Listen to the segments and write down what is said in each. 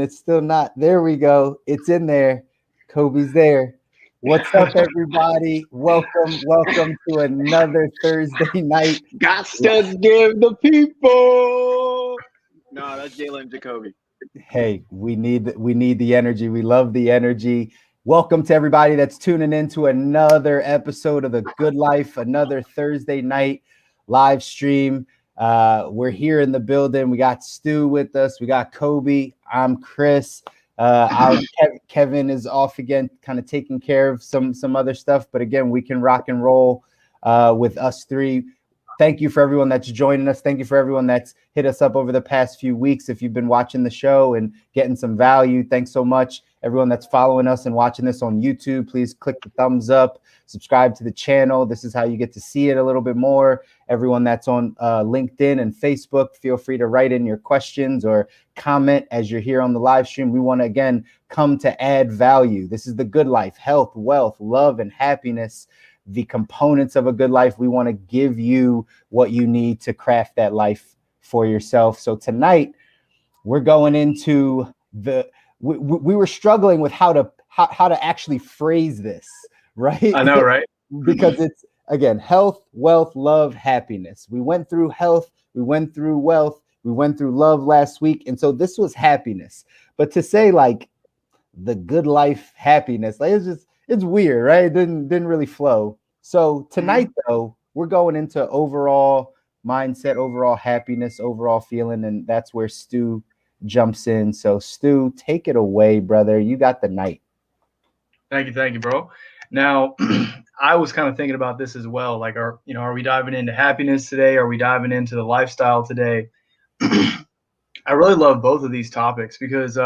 It's still not. There we go. It's in there. Kobe's there. What's up, everybody? Welcome to another Thursday night. Got to give the people. No, that's Jalen Jacoby. Hey, we need the energy. We love the energy. Welcome to everybody that's tuning in to another episode of The Good Life, another Thursday night live stream. We're here in the building. We got Stu with us. We got Kobe. I'm Chris. Kevin is off again, kind of taking care of some other stuff. But again, we can rock and roll with us three. Thank you for everyone that's joining us. Thank you for everyone that's hit us up over the past few weeks. If you've been watching the show and getting some value, thanks so much. Everyone that's following us and watching this on YouTube, please click the thumbs up, subscribe to the channel. This is how you get to see it a little bit more. Everyone that's on LinkedIn and Facebook, feel free to write in your questions or comment as you're here on the live stream. We want to, again, come to add value. This is the good life, health, wealth, love, and happiness. The components of a good life. We want to give you what you need to craft that life for yourself. So tonight we're going into we were struggling with how to actually phrase this, right? I know, right? Because it's, again, health, wealth, love, happiness. We went through health, we went through wealth, we went through love last week. And so this was happiness. But to say like the good life, happiness, like it's weird, right? It didn't really flow. So tonight, though, we're going into overall mindset, overall happiness, overall feeling, and that's where Stu jumps in. So Stu, take it away, brother. You got the night. Thank you, bro. Now, I was kind of thinking about this as well. Like, are we diving into happiness today? Are we diving into the lifestyle today? I really love both of these topics because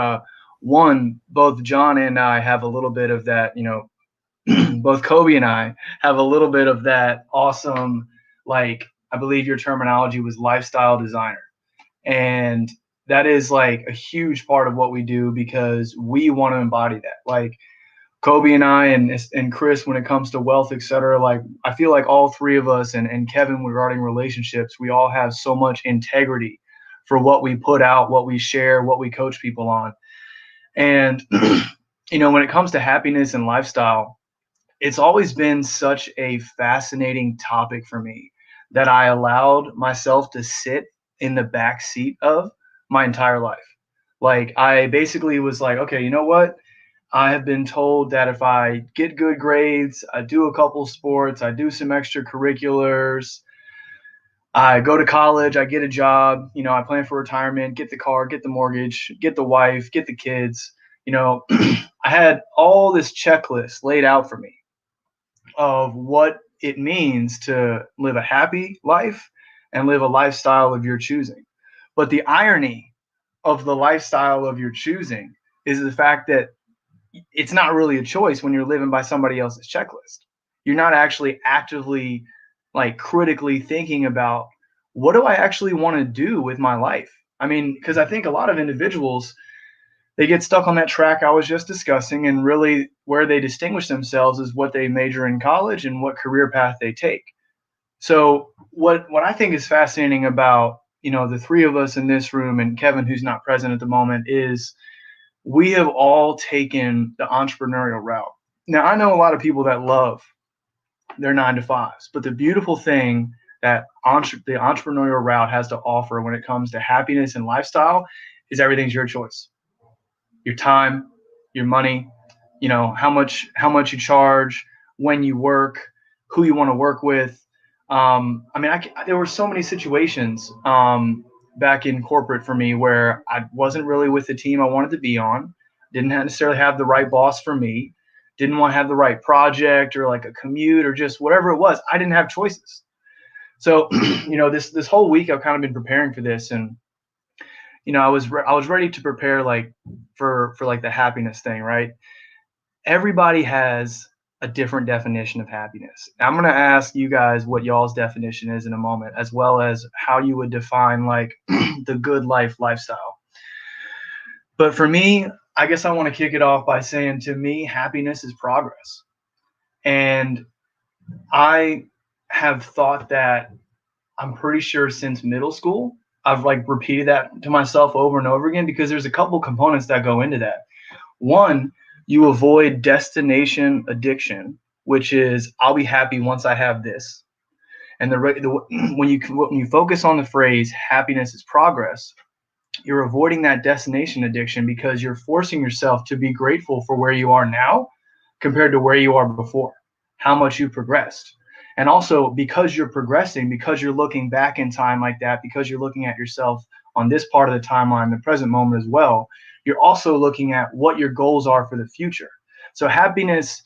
one, both John and I have a little bit of that, both Kobe and I have a little bit of that awesome, like, I believe your terminology was lifestyle designer. And that is like a huge part of what we do because we want to embody that. Like Kobe and I and Chris, when it comes to wealth, et cetera, like I feel like all three of us and Kevin regarding relationships, we all have so much integrity for what we put out, what we share, what we coach people on. And, when it comes to happiness and lifestyle, it's always been such a fascinating topic for me that I allowed myself to sit in the back seat of my entire life. Like I basically was like, okay, you know what? I have been told that if I get good grades, I do a couple sports, I do some extracurriculars, I go to college, I get a job, I plan for retirement, get the car, get the mortgage, get the wife, get the kids. I had all this checklist laid out for me of what it means to live a happy life and live a lifestyle of your choosing. But the irony of the lifestyle of your choosing is the fact that it's not really a choice when you're living by somebody else's checklist. You're not actually actively, like, critically thinking about what do I actually want to do with my life? I mean, because I think a lot of individuals, they get stuck on that track I was just discussing, and really where they distinguish themselves is what they major in college and what career path they take. So what I think is fascinating about, the three of us in this room and Kevin, who's not present at the moment, is we have all taken the entrepreneurial route. Now, I know a lot of people that love their 9-to-5s, but the beautiful thing that the entrepreneurial route has to offer when it comes to happiness and lifestyle is everything's your choice. Your time, your money, how much you charge, when you work, who you want to work with. There were so many situations back in corporate for me where I wasn't really with the team I wanted to be on, didn't necessarily have the right boss for me, didn't want to have the right project or like a commute or just whatever it was. I didn't have choices. So, this whole week I've kind of been preparing for this, and I was ready to prepare like for like the happiness thing, right? Everybody has a different definition of happiness. I'm going to ask you guys what y'all's definition is in a moment, as well as how you would define like the good lifestyle. But for me, I guess I want to kick it off by saying, to me, happiness is progress. And I have thought that, I'm pretty sure since middle school, I've like repeated that to myself over and over again because there's a couple components that go into that. One, you avoid destination addiction, which is I'll be happy once I have this. And when you focus on the phrase happiness is progress, you're avoiding that destination addiction because you're forcing yourself to be grateful for where you are now compared to where you are before, how much you progressed. And also because you're progressing, because you're looking back in time like that, because you're looking at yourself on this part of the timeline, the present moment as well, you're also looking at what your goals are for the future. So happiness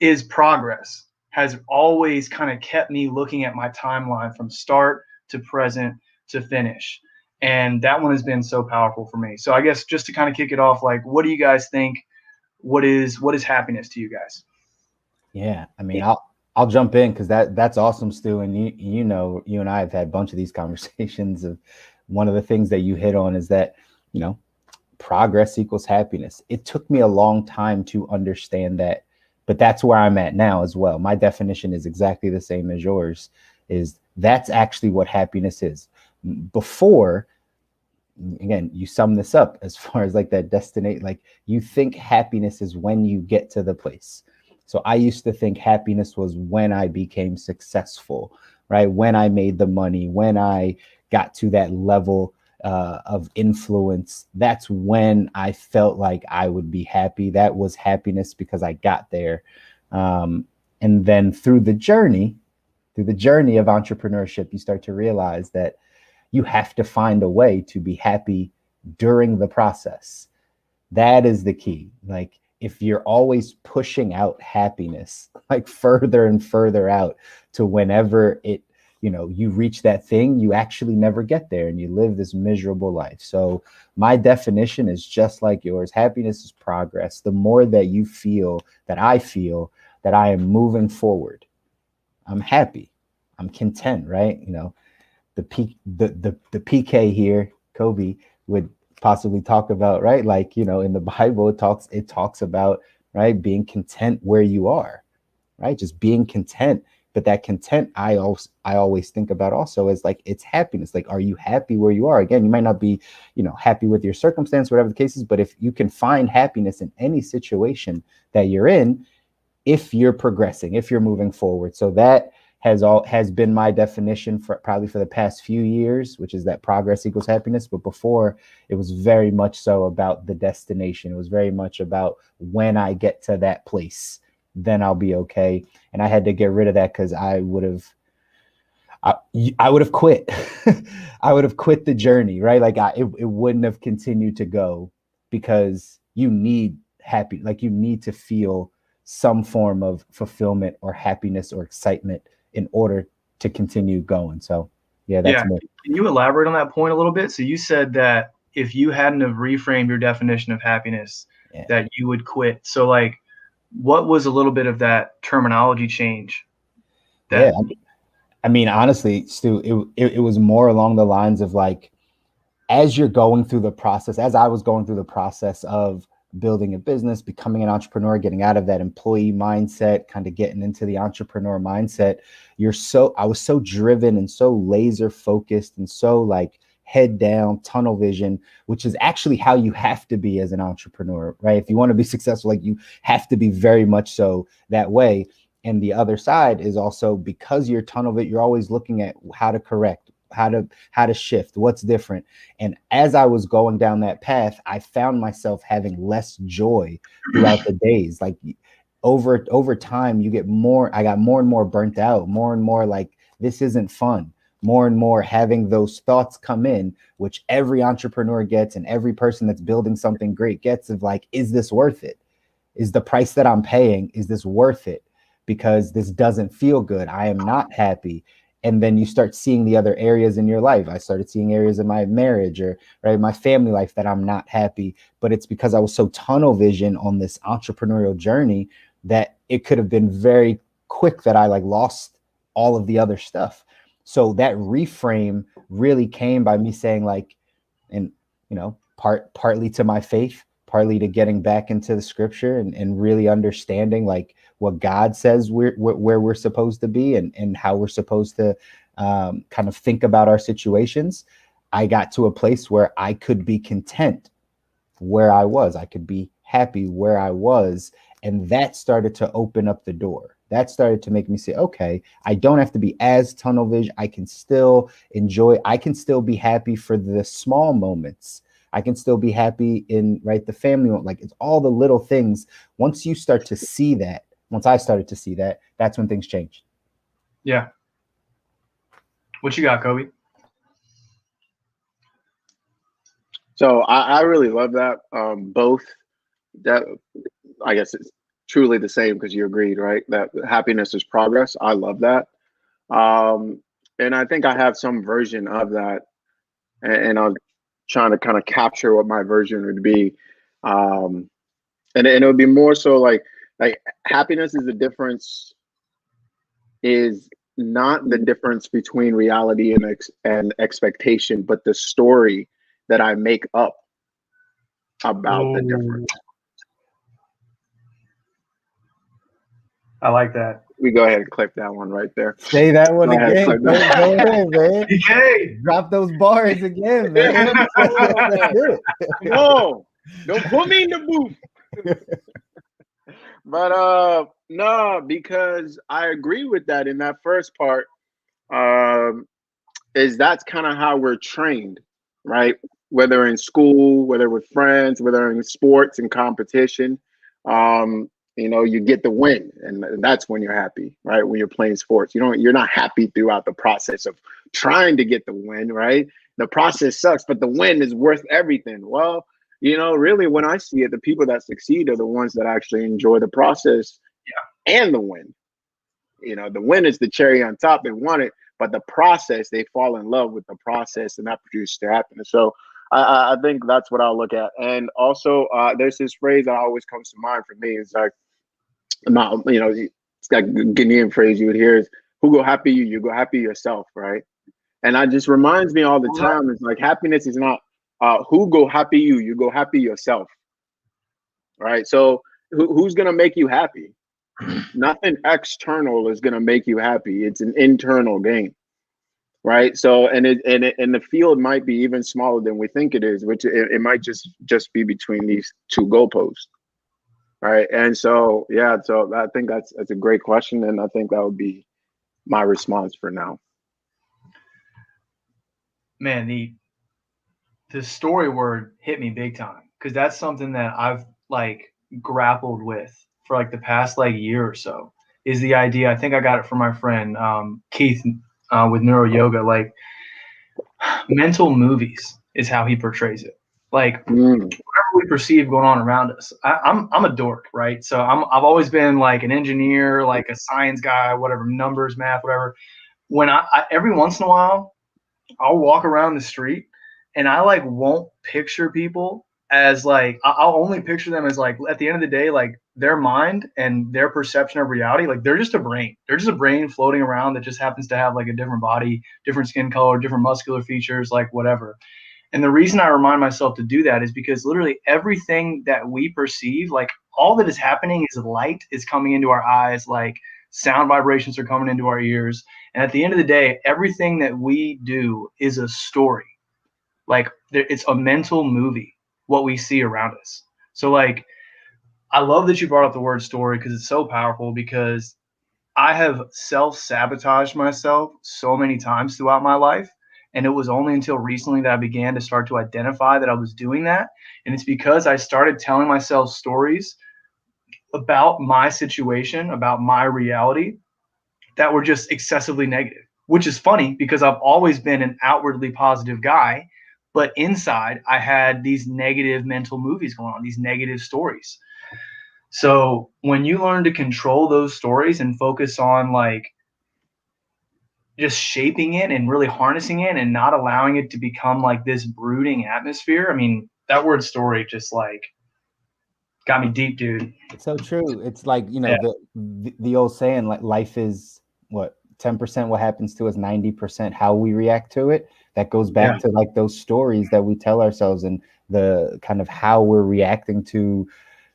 is progress, has always kind of kept me looking at my timeline from start to present to finish. And that one has been so powerful for me. So I guess just to kind of kick it off, like, what do you guys think? What is happiness to you guys? Yeah, I mean, I'll jump in because that's awesome, Stu. And you know, you and I have had a bunch of these conversations. Of one of the things that you hit on is that, you know, progress equals happiness. It took me a long time to understand that, but that's where I'm at now as well. My definition is exactly the same as yours. Is that's actually what happiness is. Before, again, you sum this up as far as like that destination, like you think happiness is when you get to the place. So I used to think happiness was when I became successful, right? When I made the money, when I got to that level of influence, that's when I felt like I would be happy. That was happiness because I got there. And then through the journey of entrepreneurship, you start to realize that you have to find a way to be happy during the process. That is the key. Like if you're always pushing out happiness, like further and further out to whenever it, you know, you reach that thing, you actually never get there and you live this miserable life. So my definition is just like yours. Happiness is progress. The more that you feel that I am moving forward, I'm happy, I'm content, right? You know, the PK here, Kobi, would possibly talk about, right? Like, you know, in the Bible, it talks about, right, being content where you are, right? Just being content. But that content, I always think about also as like, it's happiness. Like, are you happy where you are? Again, you might not be, you know, happy with your circumstance, whatever the case is, but if you can find happiness in any situation that you're in, if you're progressing, if you're moving forward. So that has been my definition for probably for the past few years, which is that progress equals happiness. But before, it was very much so about the destination. It was very much about when I get to that place, then I'll be okay. And I had to get rid of that because I would have quit. I would have quit the journey, right? Like it wouldn't have continued to go because you need happy, like you need to feel some form of fulfillment or happiness or excitement in order to continue going. So yeah, that's me. Can you elaborate on that point a little bit? So you said that if you hadn't have reframed your definition of happiness, that you would quit. So like, what was a little bit of that terminology change? I mean, honestly, Stu, it was more along the lines of like, as you're going through the process, as I was going through the process of building a business, becoming an entrepreneur, getting out of that employee mindset, kind of getting into the entrepreneur mindset, I was so driven and so laser focused and so like head down, tunnel vision, which is actually how you have to be as an entrepreneur, right? If you want to be successful, like you have to be very much so that way. And the other side is also because you're tunnel vision, you're always looking at how to correct, how to shift, what's different. And as I was going down that path, I found myself having less joy throughout the days. Like over time, I got more and more burnt out, more and more like this isn't fun, more and more having those thoughts come in, which every entrepreneur gets and every person that's building something great gets, of like, is this worth it? Is the price that I'm paying, is this worth it? Because this doesn't feel good. I am not happy. And then you start seeing the other areas in your life. I started seeing areas in my marriage or right, my family life that I'm not happy. But it's because I was so tunnel vision on this entrepreneurial journey that it could have been very quick that I like lost all of the other stuff. So that reframe really came by me saying like, and you know, partly to my faith, partly to getting back into the scripture and really understanding like what God says where we're supposed to be and how we're supposed to kind of think about our situations. I got to a place where I could be content where I was. I could be happy where I was. And that started to open up the door. That started to make me say, okay, I don't have to be as tunnel vision. I can still enjoy, I can still be happy for the small moments. I can still be happy in, right, the family, like it's all the little things. Once you start to see that, once I started to see that, that's when things changed. Yeah. What you got, Kobe? So I really love that. Both that, I guess it's truly the same because you agreed, right? That happiness is progress. I love that. And I think I have some version of that, and I'm trying to kind of capture what my version would be. And it would be more so like happiness is the difference, is not the difference between reality and expectation, but the story that I make up about the difference. I like that. We go ahead and clip that one right there. Say that one Go ahead, again. clip Go that. ahead, man. DK. Drop those bars again, man. Let's do it. No, don't put me in the booth. But no, because I agree with that in that first part. Is that's kind of how we're trained, right? Whether in school, whether with friends, whether in sports and competition, you get the win, and that's when you're happy, right? When you're playing sports, you're not happy throughout the process of trying to get the win, right? The process sucks, but the win is worth everything. Well, really, when I see it, the people that succeed are the ones that actually enjoy the process and the win. The win is the cherry on top. They want it, but the process, they fall in love with the process, and that produces their happiness. So I think that's what I'll look at. And also, there's this phrase that always comes to mind for me. It's like, not, it's like a Ghanaian phrase you would hear is, who go happy you go happy yourself, right? And that just reminds me all the time, it's like happiness is not who go happy you go happy yourself, right? So who's going to make you happy? Nothing external is going to make you happy. It's an internal game, right? So and the field might be even smaller than we think it is, which it might just be between these two goalposts, right? And so so I think that's a great question, and I think that would be my response for now. Man, the story word hit me big time, because that's something that I've grappled with for the past year or so. Is the idea, I think I got it from my friend Keith with neuro yoga, mental movies is how he portrays it. Whatever we perceive going on around us. I'm a dork, right? So I've always been an engineer, a science guy, whatever, numbers, math, whatever. When I every once in a while, I'll walk around the street and I won't picture people as I'll only picture them as at the end of the day, their mind and their perception of reality, they're just a brain. They're just a brain floating around that just happens to have a different body, different skin color, different muscular features, whatever. And the reason I remind myself to do that is because literally everything that we perceive, all that is happening is light is coming into our eyes, sound vibrations are coming into our ears. And at the end of the day, everything that we do is a story. It's a mental movie, what we see around us. So I love that you brought up the word story, because it's so powerful, because I have self-sabotaged myself so many times throughout my life. And it was only until recently that I began to start to identify that I was doing that. And it's because I started telling myself stories about my situation, about my reality, that were just excessively negative, which is funny because I've always been an outwardly positive guy, but inside I had these negative mental movies going on, these negative stories. So when you learn to control those stories and focus on just shaping it and really harnessing it and not allowing it to become this brooding atmosphere, I mean, that word story just got me deep, dude. It's so true. It's the old saying, life is what, 10% what happens to us, 90% how we react to it. That goes back to those stories that we tell ourselves, and the kind of how we're reacting to,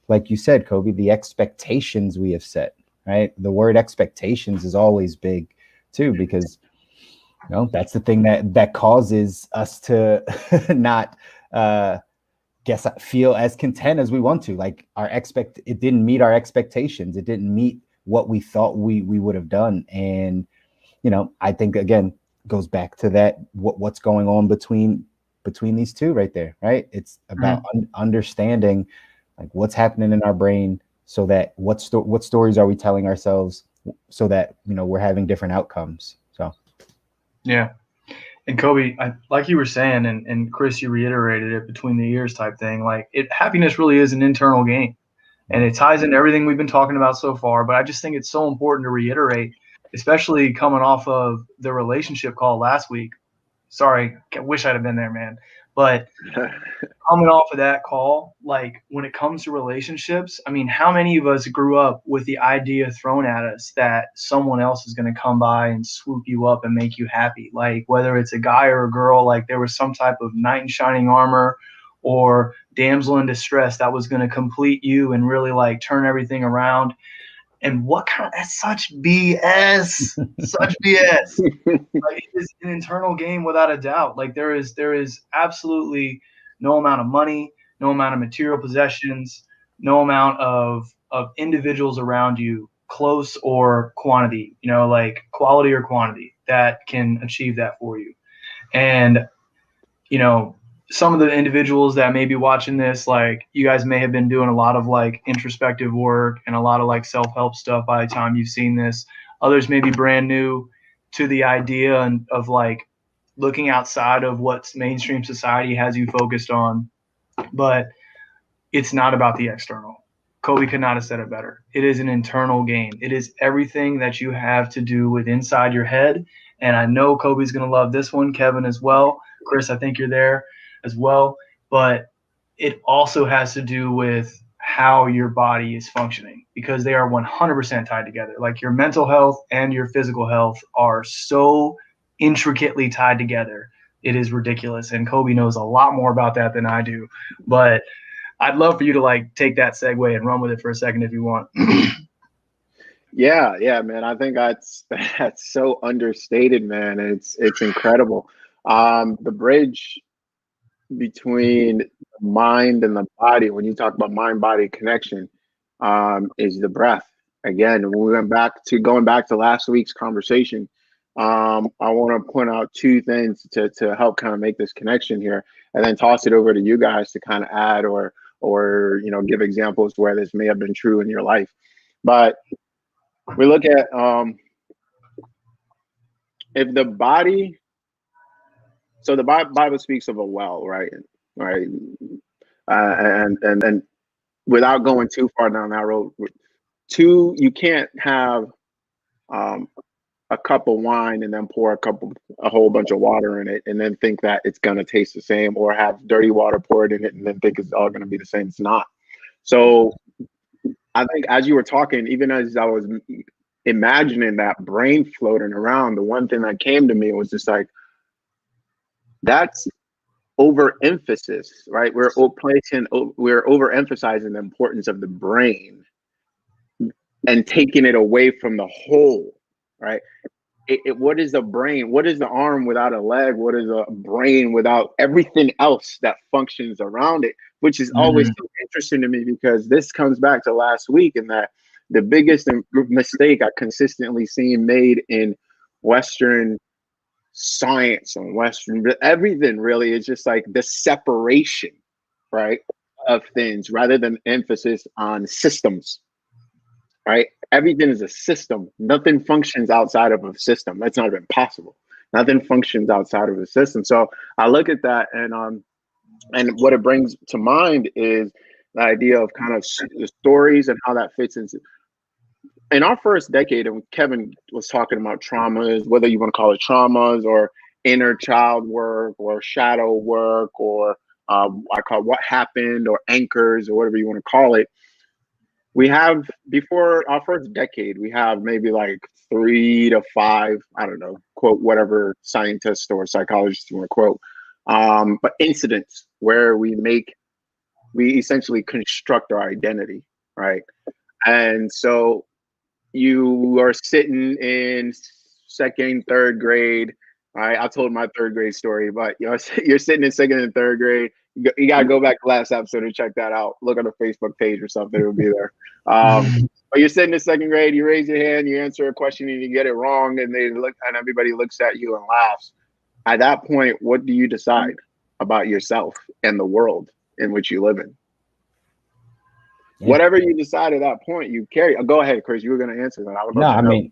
like you said, Kobe, the expectations we have set, right? The word expectations is always big too, because No, that's the thing that causes us to not feel as content as we want to. Like it didn't meet our expectations. It didn't meet what we thought we would have done. And I think again goes back to that what's going on between these two right there, right? It's about understanding like what's happening in our brain, so that what stories are we telling ourselves, so that we're having different outcomes. So yeah. And Kobi, like you were saying, and Chris, you reiterated it, between the ears type thing. Like happiness really is an internal game, and it ties into everything we've been talking about so far. But I just think it's so important to reiterate, especially coming off of the relationship call last week. Sorry, I wish I'd have been there, man. But coming off of that call, like when it comes to relationships, I mean, how many of us grew up with the idea thrown at us that someone else is going to come by and swoop you up and make you happy? Like whether it's a guy or a girl, like there was some type of knight in shining armor or damsel in distress that was going to complete you and really like turn everything around. And that's such BS, such BS. Like it is an internal game without a doubt. Like there is absolutely no amount of money, no amount of material possessions, no amount of individuals around you, close or quantity, like quality or quantity, that can achieve that for you. And some of the individuals that may be watching this, like you guys may have been doing a lot of like introspective work and a lot of like self-help stuff by the time you've seen this. Others may be brand new to the idea of like looking outside of what mainstream society has you focused on, but it's not about the external. Kobi could not have said it better. It is an internal game. It is everything that you have to do with inside your head. And I know Kobi's going to love this one, Kevin as well. Chris, I think you're there as well. But it also has to do with how your body is functioning, because they are 100% tied together. Like your mental health and your physical health are so intricately tied together. It is ridiculous. And Kobi knows a lot more about that than I do. But I'd love for you to like take that segue and run with it for a second if you want. Yeah, man. I think that's so understated, man. It's incredible. The bridge between the mind and the body, when you talk about mind-body connection, is the breath. Again, when we going back to last week's conversation, I want to point out two things to help kind of make this connection here, and then toss it over to you guys to kind of add or give examples where this may have been true in your life. But we look at if the body, so the Bible speaks of a well, right? And without going too far down that road, you can't have a cup of wine and then pour a whole bunch of water in it and then think that it's going to taste the same, or have dirty water poured in it and then think it's all going to be the same. It's not. So I think as you were talking, even as I was imagining that brain floating around, the one thing that came to me was just like, that's overemphasis, right? We're overemphasizing the importance of the brain and taking it away from the whole, right? What is the brain? What is the arm without a leg? What is a brain without everything else that functions around it? Which is always so interesting to me, because this comes back to last week, and that the biggest mistake I consistently seen made in Western science and Western everything really is just like the separation, right, of things rather than emphasis on systems. Right? Everything is a system. Nothing functions outside of a system. That's not even possible. Nothing functions outside of a system. So I look at that, and what it brings to mind is the idea of kind of the stories and how that fits into. In our first decade, and Kevin was talking about traumas, whether you want to call it traumas or inner child work or shadow work, or I call it what happened, or anchors, or whatever you want to call it. We have, before our first decade, we have maybe like 3 to 5, I don't know, quote whatever scientist or psychologist you want to quote, but incidents where we essentially construct our identity, right? And so you are sitting in second, third grade, All right, I told my third grade story, but you know, you're sitting in second and third grade. You got to go back to last episode and check that out. Look on the Facebook page or something; it'll be there. But you're sitting in second grade. You raise your hand, you answer a question, and you get it wrong, and they look, and everybody looks at you and laughs. At that point, what do you decide about yourself and the world in which you live in? Yeah. Whatever you decide at that point, you carry. Go ahead, Chris. You were going to answer that.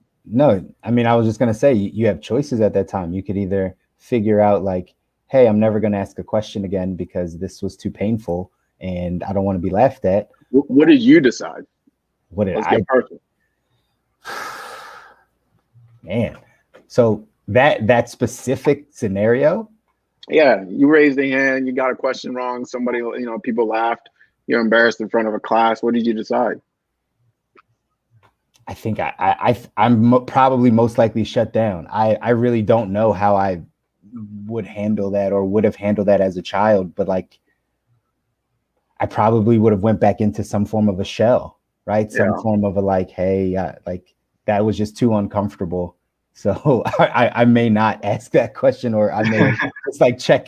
I mean, I was just going to say you have choices at that time. You could either figure out like, hey, I'm never going to ask a question again because this was too painful and I don't want to be laughed at. What did you decide? What did I? Man, so that specific scenario. Yeah, you raised a hand. You got a question wrong. Somebody, you know, people laughed. You're embarrassed in front of a class. What did you decide? I think I'm probably most likely shut down. I really don't know how I would handle that or would have handled that as a child, but like I probably would have went back into some form of a shell, right? Some form of a like, hey, like that was just too uncomfortable. So I may not ask that question, or I may just like check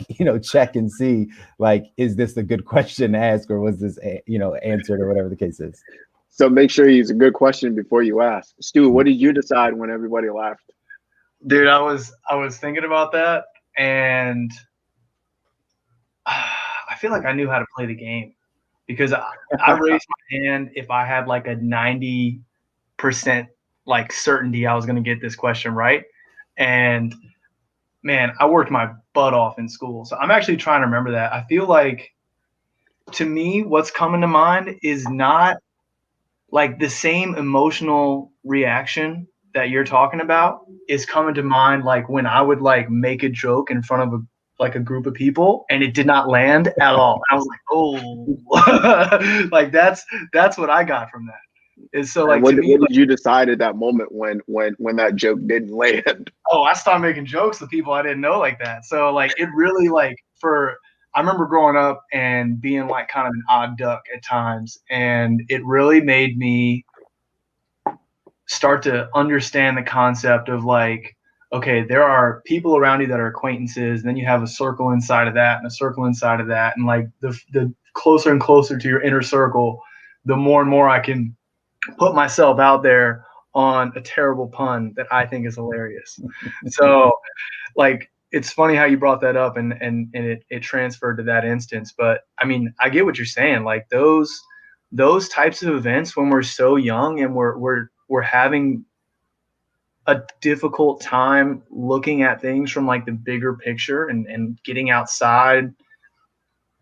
and see like, is this a good question to ask, or was this answered, or whatever the case is. So make sure you use a good question before you ask. Stu, what did you decide when everybody laughed? Dude, I was thinking about that, and I feel like I knew how to play the game because I raised my hand if I had like a 90% like certainty I was going to get this question right. And man, I worked my butt off in school. So I'm actually trying to remember that. I feel like to me, what's coming to mind is not like the same emotional reaction that you're talking about is coming to mind. Like when I would like make a joke in front of a group of people and it did not land at all. I was like, oh, like that's what I got from that. Is so like what did you decide at that moment when that joke didn't land? Oh, I started making jokes to people I didn't know like that. So like it really I remember growing up and being like kind of an odd duck at times, and it really made me start to understand the concept of like, okay, there are people around you that are acquaintances, and then you have a circle inside of that and a circle inside of that, and like the closer and closer to your inner circle, the more and more I can put myself out there on a terrible pun that I think is hilarious. So like, it's funny how you brought that up and it transferred to that instance. But I mean, I get what you're saying. Like those types of events when we're so young and we're having a difficult time looking at things from like the bigger picture and getting outside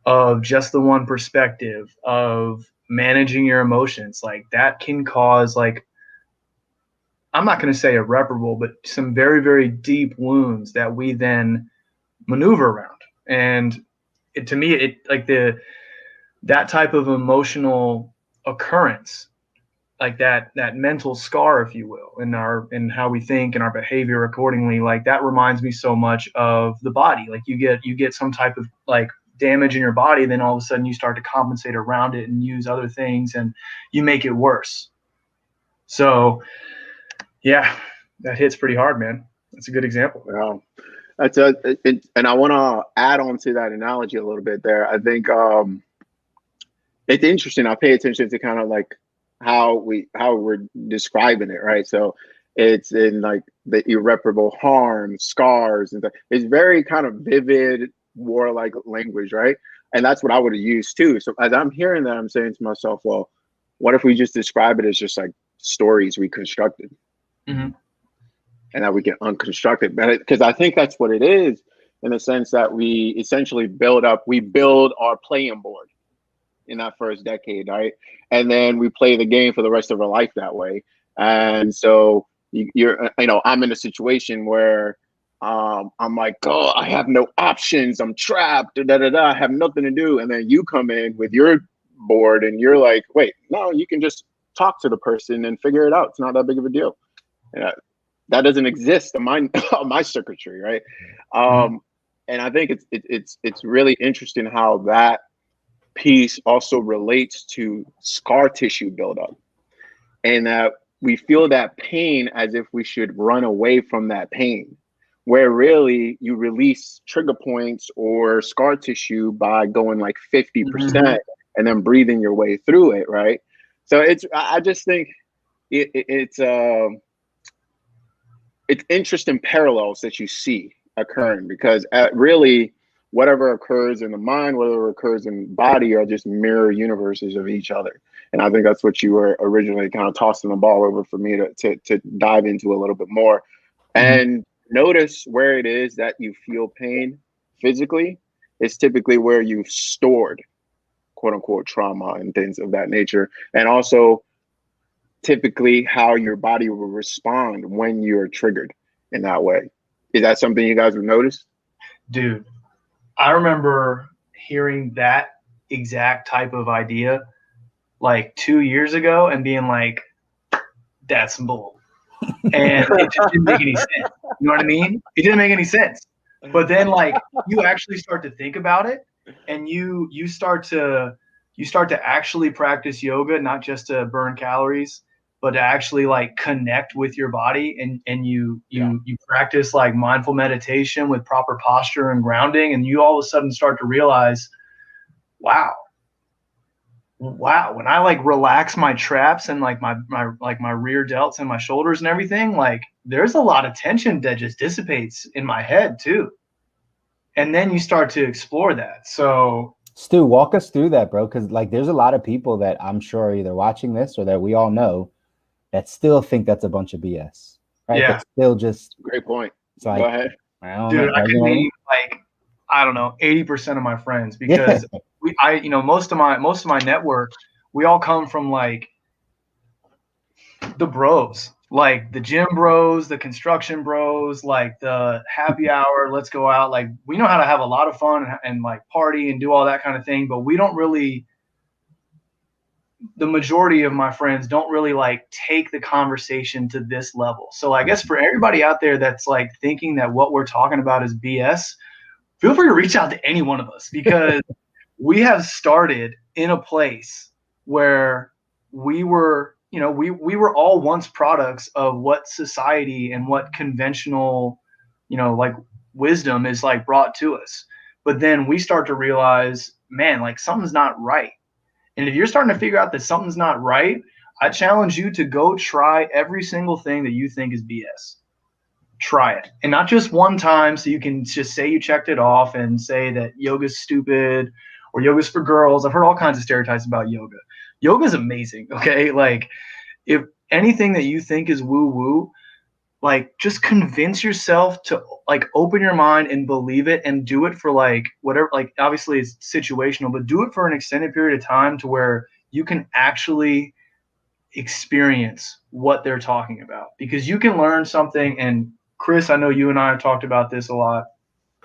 of just the one perspective of managing your emotions, like that can cause like, I'm not going to say irreparable, but some very, very deep wounds that we then maneuver around. And to me, that type of emotional occurrence, like that mental scar, if you will, in how we think and our behavior accordingly, like that reminds me so much of the body. Like you get some type of like damage in your body, then all of a sudden you start to compensate around it and use other things and you make it worse. So yeah, that hits pretty hard, man. That's a good example. Yeah. And I want to add on to that analogy a little bit there. I think it's interesting. I pay attention to kind of like how we're describing it, right? So it's in like the irreparable harm, scars, and it's very kind of vivid, warlike language, right? And that's what I would have used too. So as I'm hearing that, I'm saying to myself, well, what if we just describe it as just like stories reconstructed? Mm-hmm. And that we can unconstruct it, because I think that's what it is, in the sense that we essentially build our playing board in that first decade, right? And then we play the game for the rest of our life that way. And so I'm in a situation where I'm like, oh, I have no options. I'm trapped. I have nothing to do. And then you come in with your board and you're like, wait, no, you can just talk to the person and figure it out. It's not that big of a deal. That doesn't exist on my circuitry, right? And I think it's really interesting how that piece also relates to scar tissue buildup, and that we feel that pain as if we should run away from that pain, where really you release trigger points or scar tissue by going like 50% and then breathing your way through it, right? So I just think it's interesting parallels that you see occurring, because really whatever occurs in the mind, whatever occurs in the body, are just mirror universes of each other. And I think that's what you were originally kind of tossing the ball over for me to dive into a little bit more. And notice where it is that you feel pain physically. It's typically where you've stored quote unquote trauma and things of that nature. And also typically how your body will respond when you're triggered in that way. Is that something you guys have noticed? Dude, I remember hearing that exact type of idea like 2 years ago and being like, that's some bull. And it just didn't make any sense. You know what I mean? It didn't make any sense. But then like you actually start to think about it, and you start to actually practice yoga, not just to burn calories, but to actually like connect with your body, and you practice like mindful meditation with proper posture and grounding, and you all of a sudden start to realize, wow, when I like relax my traps and like my rear delts and my shoulders and everything, like there's a lot of tension that just dissipates in my head too. And then you start to explore that. So Stu, walk us through that, bro, because like there's a lot of people that I'm sure are either watching this or that we all know that still think that's a bunch of BS, right? Yeah. That's still just great point. It's like, go ahead. Dude, I could name like, I don't know, 80% of my friends, because most of my network, we all come from like the bros, like the gym bros, the construction bros, like the happy hour, let's go out. Like we know how to have a lot of fun and like party and do all that kind of thing, but we don't really, the majority of my friends don't really like take the conversation to this level. So I guess for everybody out there that's like thinking that what we're talking about is BS, feel free to reach out to any one of us, because we have started in a place where we were, we were all once products of what society and what conventional, like wisdom is like brought to us. But then we start to realize, man, like something's not right. And if you're starting to figure out that something's not right, I challenge you to go try every single thing that you think is BS. Try it. And not just one time so you can just say you checked it off and say that yoga's stupid or yoga's for girls. I've heard all kinds of stereotypes about yoga. Yoga's amazing, okay? Like, if anything that you think is woo-woo, like, just convince yourself to, like, open your mind and believe it and do it for, like, whatever. Like, obviously it's situational, but do it for an extended period of time to where you can actually experience what they're talking about. Because you can learn something, and Chris, I know you and I have talked about this a lot.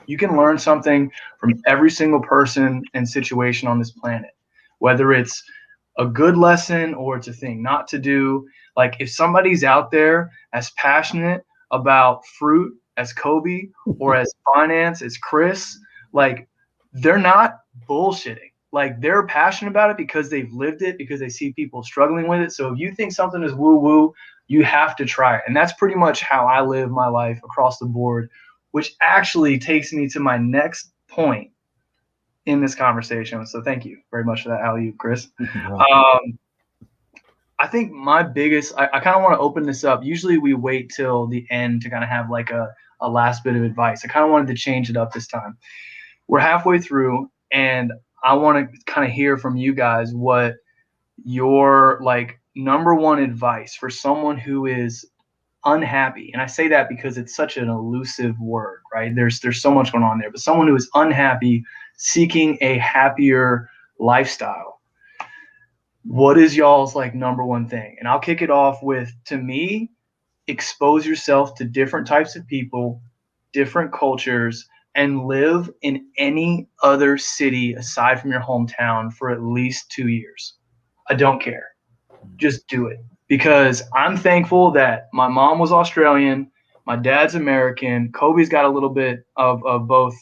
You can learn something from every single person and situation on this planet, whether it's a good lesson or it's a thing not to do. Like if somebody's out there as passionate about fruit as Kobi or as finance as Chris, like they're not bullshitting. Like they're passionate about it because they've lived it, because they see people struggling with it. So if you think something is woo-woo, you have to try it. And that's pretty much how I live my life across the board, which actually takes me to my next point in this conversation. So thank you very much for that, alley-oop, Chris. I think my biggest, I kind of want to open this up. Usually we wait till the end to kind of have like a last bit of advice. I kind of wanted to change it up this time. We're halfway through, and I want to kind of hear from you guys what your like number one advice for someone who is unhappy. And I say that because it's such an elusive word, right? There's so much going on there, but someone who is unhappy, seeking a happier lifestyle. What is y'all's like number one thing? And I'll kick it off with, to me, expose yourself to different types of people, different cultures, and live in any other city aside from your hometown for at least 2 years. I don't care. Just do it. Because I'm thankful that my mom was Australian, my dad's American, Kobe's got a little bit of both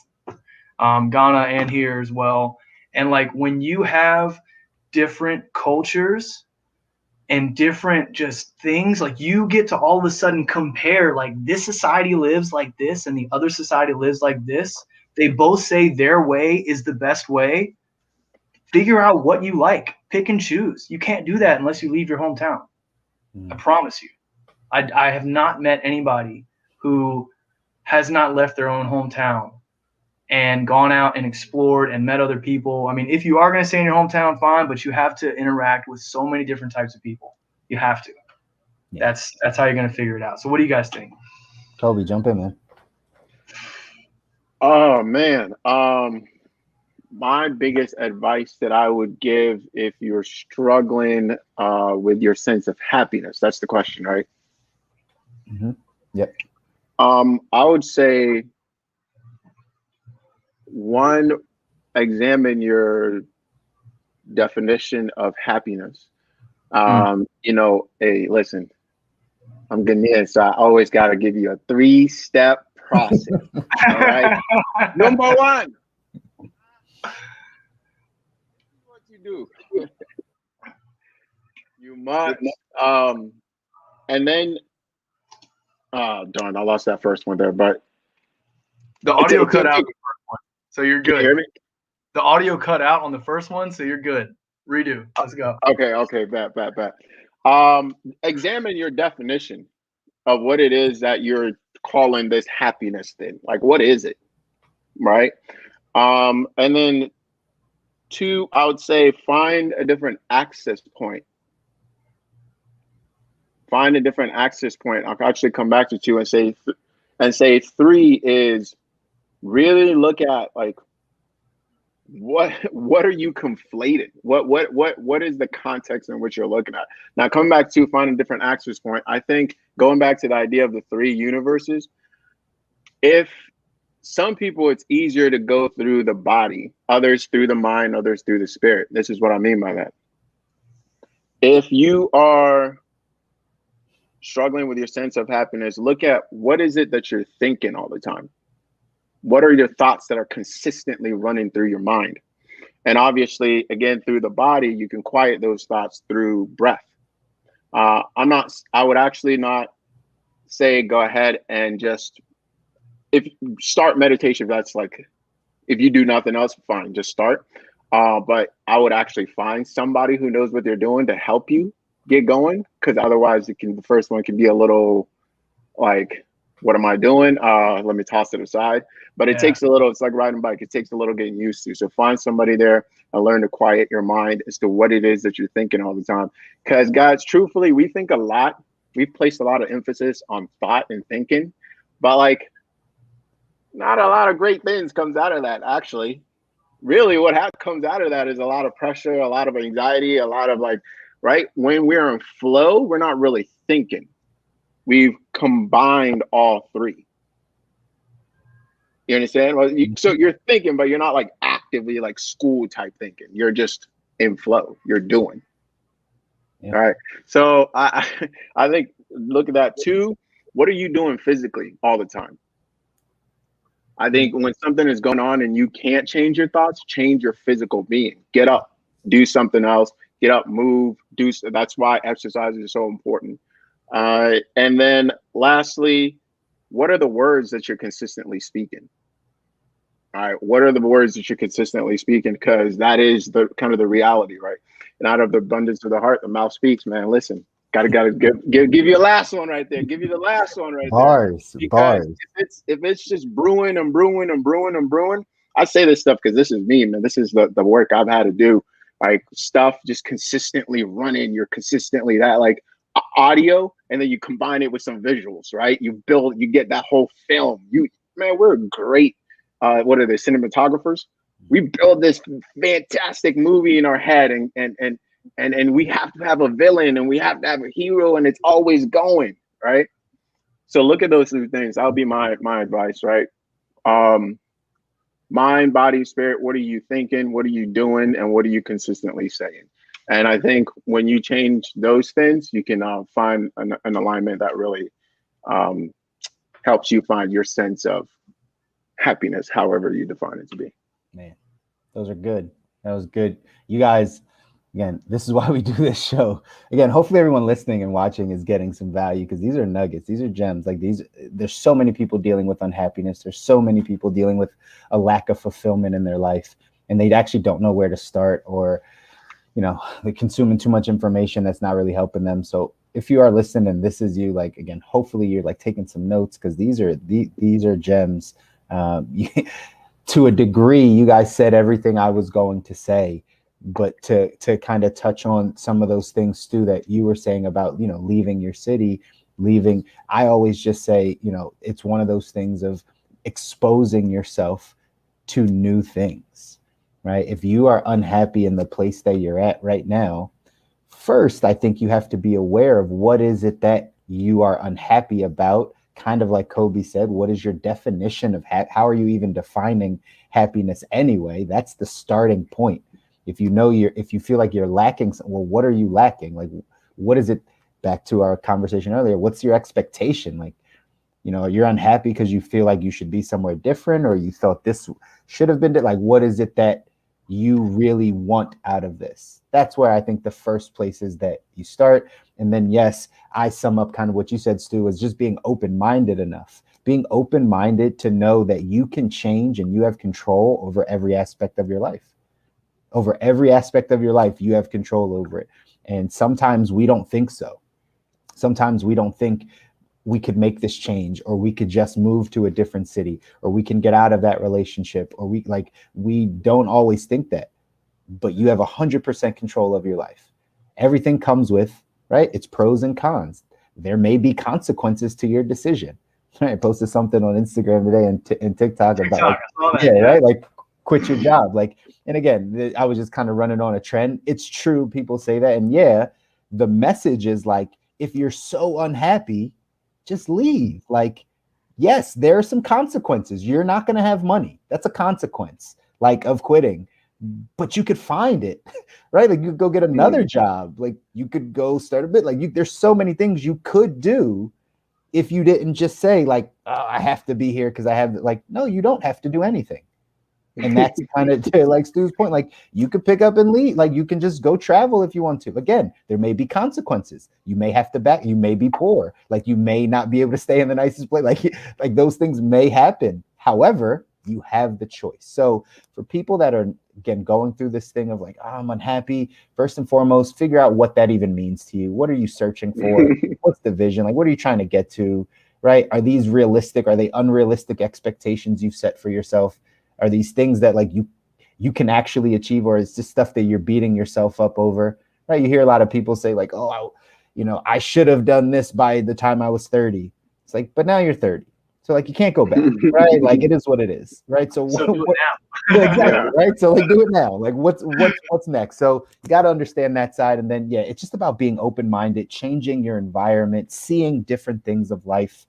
Ghana and here as well. And like when you have different cultures, and different just things. Like you get to all of a sudden compare, like this society lives like this and the other society lives like this. They both say their way is the best way. Figure out what you like, pick and choose. You can't do that unless you leave your hometown. I promise you. I have not met anybody who has not left their own hometown and gone out and explored and met other people. I mean, if you are going to stay in your hometown, fine, but you have to interact with so many different types of people. You have to. Yeah. That's how you're going to figure it out. So what do you guys think? Kobe, jump in, man. Oh, man. My biggest advice that I would give if you're struggling with your sense of happiness, that's the question, right? Mm-hmm. Yep. I would say, one, examine your definition of happiness. You know, hey, listen, I'm Ghanaian, so I always got to give you a 3-step process. All right. Number one, what you do, you must, and then, darn, I lost that first one there, but the audio cut out on the first one, so you're good. Can you hear me? The audio cut out on the first one, so you're good. Redo. Let's go. Okay. Bet. Examine your definition of what it is that you're calling this happiness thing. Like, what is it? Right. And then 2, I would say find a different access point. Find a different access point. I'll actually come back to 2 and say 3 is really look at, like, what are you conflating? What is the context in which you're looking at? Now, coming back to find a different access point, I think going back to the idea of the 3 universes, if some people it's easier to go through the body, others through the mind, others through the spirit. This is what I mean by that. If you are struggling with your sense of happiness, look at what is it that you're thinking all the time. What are your thoughts that are consistently running through your mind? And obviously, again, through the body, you can quiet those thoughts through breath. I would actually not say go ahead and just start meditation. That's like, if you do nothing else, fine, just start. But I would actually find somebody who knows what they're doing to help you get going, because otherwise the first one can be a little like, what am I doing? Let me toss it aside. But it takes a little, it's like riding a bike. It takes a little getting used to. So find somebody there and learn to quiet your mind as to what it is that you're thinking all the time. Because guys, truthfully, we think a lot. We've placed a lot of emphasis on thought and thinking, but like not a lot of great things comes out of that, actually. Really what comes out of that is a lot of pressure, a lot of anxiety, a lot of like, right? When we're in flow, we're not really thinking. We've combined all 3. You understand? Well, so you're thinking, but you're not like actively like school type thinking. You're just in flow. You're doing. Yeah. All right. So I think look at that too. What are you doing physically all the time? I think when something is going on and you can't change your thoughts, change your physical being. Get up, do something else. Get up, move, do. That's why exercise is so important. And then lastly, what are the words that you're consistently speaking? All right. What are the words that you're consistently speaking? Because that is the kind of the reality, right? And out of the abundance of the heart, the mouth speaks, man. Listen, gotta give you a last one right there. Give you the last one right there. Because if it's just brewing and brewing and brewing and brewing, I say this stuff because this is me, man. This is the work I've had to do. Like stuff just consistently running. You're consistently that like audio, and then you combine it with some visuals, right? You get that whole film. We're great. What are they, cinematographers? We build this fantastic movie in our head, and we have to have a villain and we have to have a hero, and it's always going, right? So look at those 2 things. That'll be my advice, right? Mind, body, spirit. What are you thinking? What are you doing? And what are you consistently saying? And I think when you change those things, you can find an alignment that really helps you find your sense of happiness, however you define it to be. Man, those are good. That was good. You guys, Again, this is why we do this show. Again, hopefully everyone listening and watching is getting some value, because these are nuggets. These are gems. Like there's so many people dealing with unhappiness. There's so many people dealing with a lack of fulfillment in their life, and they actually don't know where to start, or, they're consuming too much information that's not really helping them. So if you are listening and this is you, like, again, hopefully you're like taking some notes, because these are gems. To a degree, you guys said everything I was going to say. But to kind of touch on some of those things, Stu, that you were saying about, leaving your city, I always just say, it's one of those things of exposing yourself to new things, right? If you are unhappy in the place that you're at right now, first, I think you have to be aware of what is it that you are unhappy about. Kind of like Kobi said, what is your definition of how are you even defining happiness anyway? That's the starting point. If you feel like you're lacking, well, what are you lacking? Like, what is it? Back to our conversation earlier, what's your expectation? Like, you're unhappy because you feel like you should be somewhere different, or you thought this should have been like, what is it that you really want out of this? That's where I think the first place is that you start. And then, yes, I sum up kind of what you said, Stu, is just being open-minded enough. Being open-minded to know that you can change and you have control over every aspect of your life. Over every aspect of your life, you have control over it. And sometimes we don't think so. Sometimes we don't think we could make this change, or we could just move to a different city, or we can get out of that relationship, or we don't always think that. But you have 100% control of your life. Everything comes with, right? It's pros and cons. There may be consequences to your decision. I posted something on Instagram today and TikTok about right? Like, quit your job. Like, and again, I was just kind of running on a trend. It's true. People say that. And yeah, the message is like, if you're so unhappy, just leave. Like, yes, there are some consequences. You're not going to have money. That's a consequence, like, of quitting. But you could find it, right? Like, you could go get another job. Like, you could go start a bit. Like, there's so many things you could do if you didn't just say, like, oh, I have to be here because I have, like, no, you don't have to do anything. And that's kind of to, like, Stu's point, like, you could pick up and leave. Like, you can just go travel if you want to. Again, there may be consequences. You may have to you may be poor. Like, you may not be able to stay in the nicest place. Like those things may happen. However, you have the choice. So for people that are, again, going through this thing of like, oh, I'm unhappy, first and foremost, figure out what that even means to you. What are you searching for? What's the vision? Like, what are you trying to get to, right? Are these realistic? Are they unrealistic expectations you've set for yourself? Are these things that, like, you can actually achieve, or is just stuff that you're beating yourself up over, right? You hear a lot of people say, like, oh, I should have done this by the time I was 30. It's like, but now you're 30. So, like, you can't go back, right? Like, it is what it is, right? So do it now. Exactly, right? So, like, do it now. Like, what's next? So you got to understand that side. And then, yeah, it's just about being open-minded, changing your environment, seeing different things of life.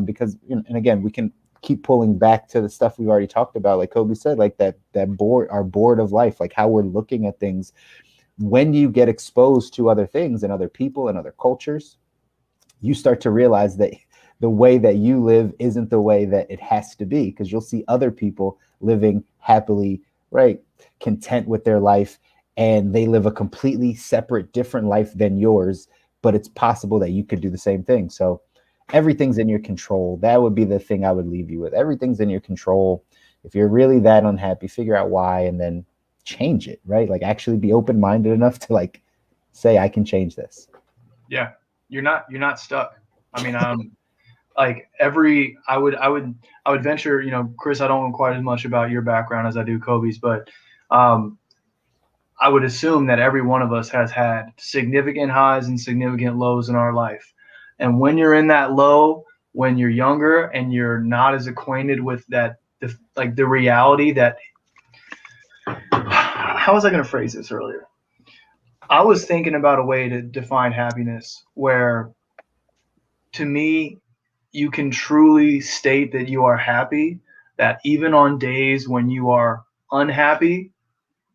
Because, and again, we can keep pulling back to the stuff we've already talked about, like Kobi said, like that our board of life, like how we're looking at things. When you get exposed to other things and other people and other cultures, you start to realize that the way that you live isn't the way that it has to be, because you'll see other people living happily, right, content with their life, and they live a completely separate, different life than yours, but it's possible that you could do the same thing. So everything's in your control. That would be the thing I would leave you with. Everything's in your control. If you're really that unhappy, figure out why and then change it, right? Like, actually be open-minded enough to, like, say, I can change this. Yeah. You're not stuck. I mean, like, I would venture, Chris, I don't know quite as much about your background as I do Kobi's, but I would assume that every one of us has had significant highs and significant lows in our life. And when you're in that low, when you're younger and you're not as acquainted with that, the reality that, how was I going to phrase this earlier? I was thinking about a way to define happiness where, to me, you can truly state that you are happy, that even on days when you are unhappy,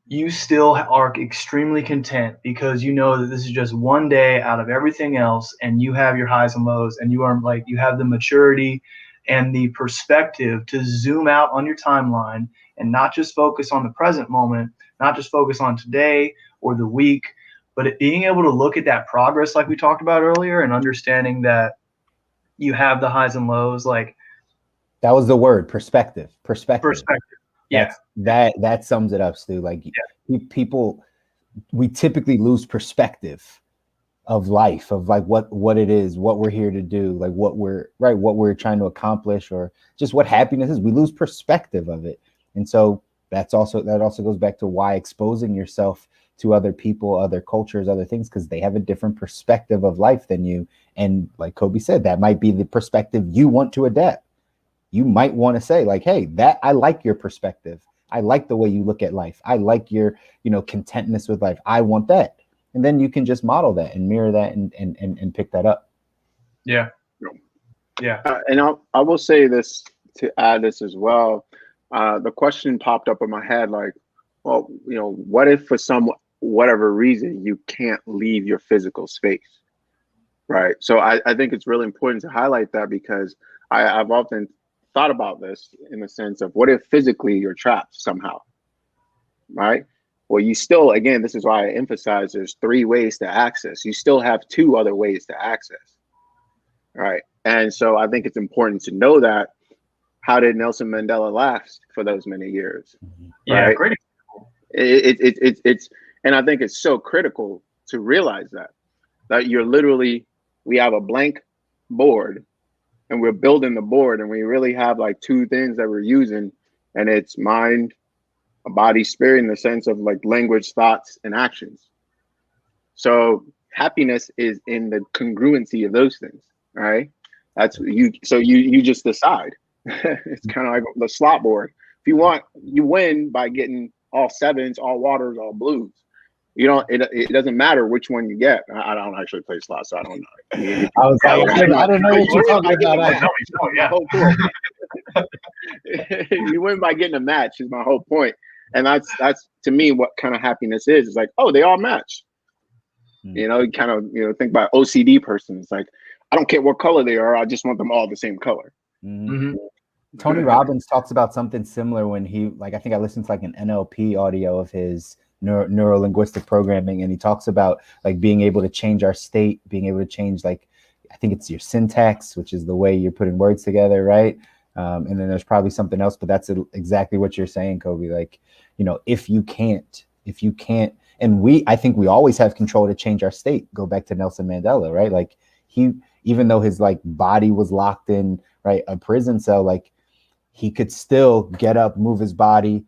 you still are extremely content, because you know that this is just one day out of everything else, and you have your highs and lows, and you have the maturity and the perspective to zoom out on your timeline and not just focus on the present moment, not just focus on today or the week, but being able to look at that progress like we talked about earlier and understanding that you have the highs and lows, like that was the word, perspective. Yeah. That sums it up, Stu. Like people, we typically lose perspective of life, of like what it is, what we're here to do, like what we're trying to accomplish, or just what happiness is. We lose perspective of it. And so that also goes back to why exposing yourself to other people, other cultures, other things, because they have a different perspective of life than you. And like Kobi said, that might be the perspective you want to adapt. You might want to say like, hey, that I like your perspective. I like the way you look at life. I like your, contentness with life. I want that. And then you can just model that and mirror that and pick that up. Yeah. Yeah. And I will say this to add this as well. The question popped up in my head, like, well, what if for whatever reason you can't leave your physical space, right? So I think it's really important to highlight that, because I've often thought about this in the sense of, what if physically you're trapped somehow, right? Well, you still, again, this is why I emphasize there's 3 ways to access. You still have 2 other ways to access, right? And so I think it's important to know that. How did Nelson Mandela last for those many years? Yeah, right? great. It's and I think it's so critical to realize that we have a blank board and we're building the board, and we really have like 2 things that we're using, and it's mind, body, spirit, in the sense of like language, thoughts, and actions. So happiness is in the congruency of those things, right? That's you. So you just decide. It's kind of like the slot board. If you want, you win by getting all 7s, all waters, all blues. It doesn't matter which one you get. I don't actually play slots, so I don't know. I don't know what you're talking about. My whole point. You win by getting a match is my whole point. And that's to me what kind of happiness is. It's like, oh, they all match. You kind of think about OCD person. It's like, I don't care what color they are. I just want them all the same color. Mm-hmm. Tony Robbins talks about something similar when he, like, I think I listened to like an NLP audio of his neuro-linguistic programming, and he talks about like being able to change our state, being able to change, like, I think it's your syntax, which is the way you're putting words together, right? And then there's probably something else, but that's exactly what you're saying, Kobi. Like, if you can't, and I think we always have control to change our state. Go back to Nelson Mandela, right? Like even though his like body was locked in, right, a prison cell, like he could still get up, move his body,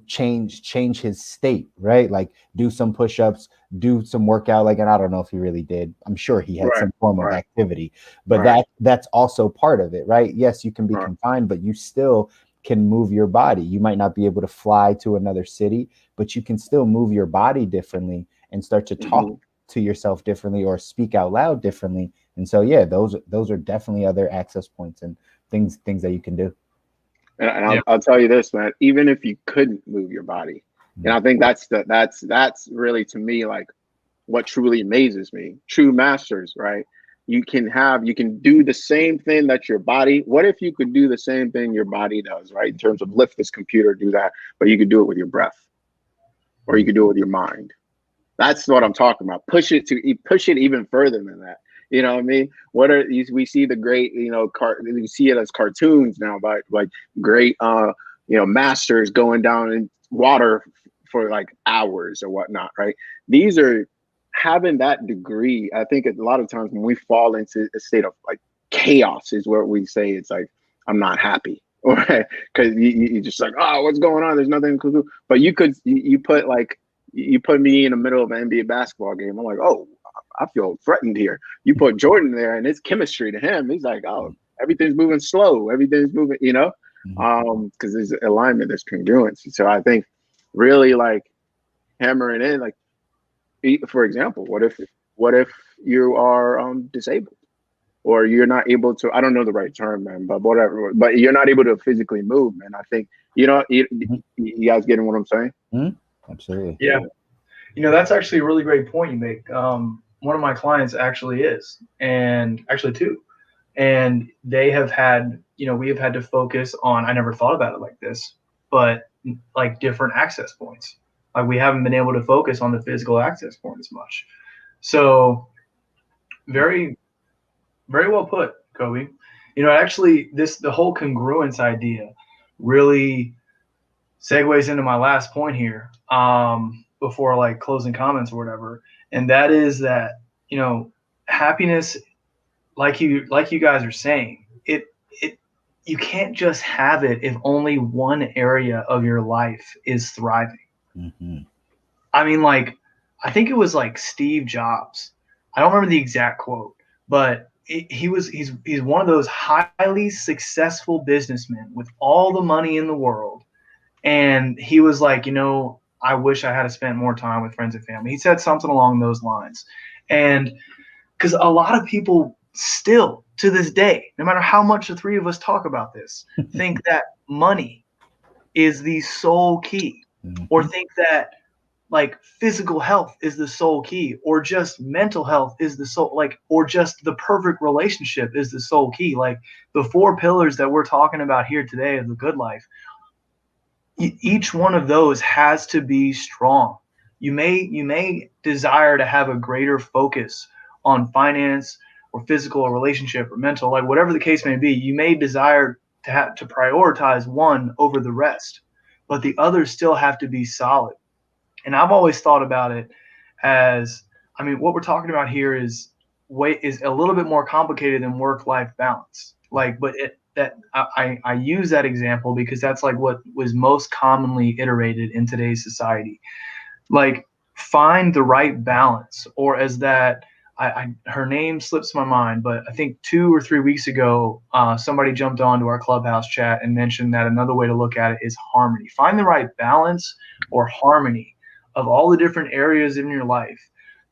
change his state, right? Like do some push-ups, do some workout. Like, and I don't know if he really did. I'm sure he had some form of activity, but that's also part of it, right? Yes, you can be confined, but you still can move your body. You might not be able to fly to another city, but you can still move your body differently and start to talk to yourself differently or speak out loud differently. And so, yeah, those are definitely other access points and things that you can do. And I'll tell you this, man, even if you couldn't move your body, and I think that's really, to me, like what truly amazes me, true masters, right? You can do the same thing that your body. What if you could do the same thing your body does, right? In terms of lift this computer, do that, but you could do it with your breath, or you could do it with your mind. That's what I'm talking about. Push it even further than that. You know what I mean? We see the great, we see it as cartoons now, by like great, masters going down in water for like hours or whatnot, right? These are having that degree. I think a lot of times when we fall into a state of like chaos is where we say it's like, I'm not happy, right? Because you just like, oh, what's going on? There's nothing to do. But you put me in the middle of an NBA basketball game. I'm like, oh, I feel threatened here. You put Jordan there and it's chemistry to him. He's like, oh, everything's moving slow. Everything's moving, because there's alignment, there's congruency. So I think really like hammering in, like, for example, what if you are disabled, or you're not able to, I don't know the right term, man, but whatever, but you're not able to physically move, man. I think, you guys getting what I'm saying? Mm-hmm. Absolutely. Yeah. That's actually a really great point you make. One of my clients actually is, and actually 2, and they have had, we have had to focus on, I never thought about it like this, but like different access points. Like we haven't been able to focus on the physical access point as much. So very, very well put, Kobe. You know, actually the whole congruence idea really segues into my last point here, before like closing comments or whatever. And that is that, you know, happiness, like you guys are saying, it you can't just have it if only one area of your life is thriving. Mm-hmm. I mean, like, I think it was like Steve Jobs. I don't remember the exact quote, but he's one of those highly successful businessmen with all the money in the world. And he was like, you know, I wish I had spent more time with friends and family. He said something along those lines. And because a lot of people still to this day, no matter how much the three of us talk about this, think that money is the sole key, or think that like physical health is the sole key, or just mental health is the sole, like, or just the perfect relationship is the sole key. Like the 4 pillars that we're talking about here today of the good life, each one of those has to be strong. You may desire to have a greater focus on finance or physical or relationship or mental, like whatever the case may be. You may desire to prioritize one over the rest, but the others still have to be solid. And I've always thought about it as, I mean, what we're talking about here is a little bit more complicated than work-life balance. Like, but I use that example because that's like what was most commonly iterated in today's society. Like, find the right balance, or as that, her name slips my mind, but I think 2 or 3 weeks ago, somebody jumped onto our Clubhouse chat and mentioned that another way to look at it is harmony. Find the right balance or harmony of all the different areas in your life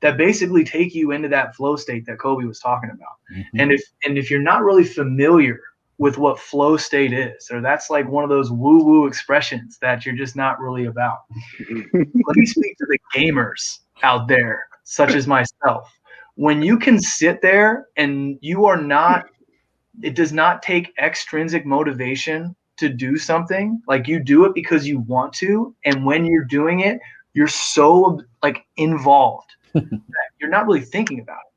that basically take you into that flow state that Kobe was talking about. Mm-hmm. And if you're not really familiar with what flow state is, or that's like one of those woo-woo expressions that you're just not really about, let me speak to the gamers out there, such as myself. When you can sit there and you are not, it does not take extrinsic motivation to do something. Like, you do it because you want to, and when you're doing it, you're so like involved that you're not really thinking about it.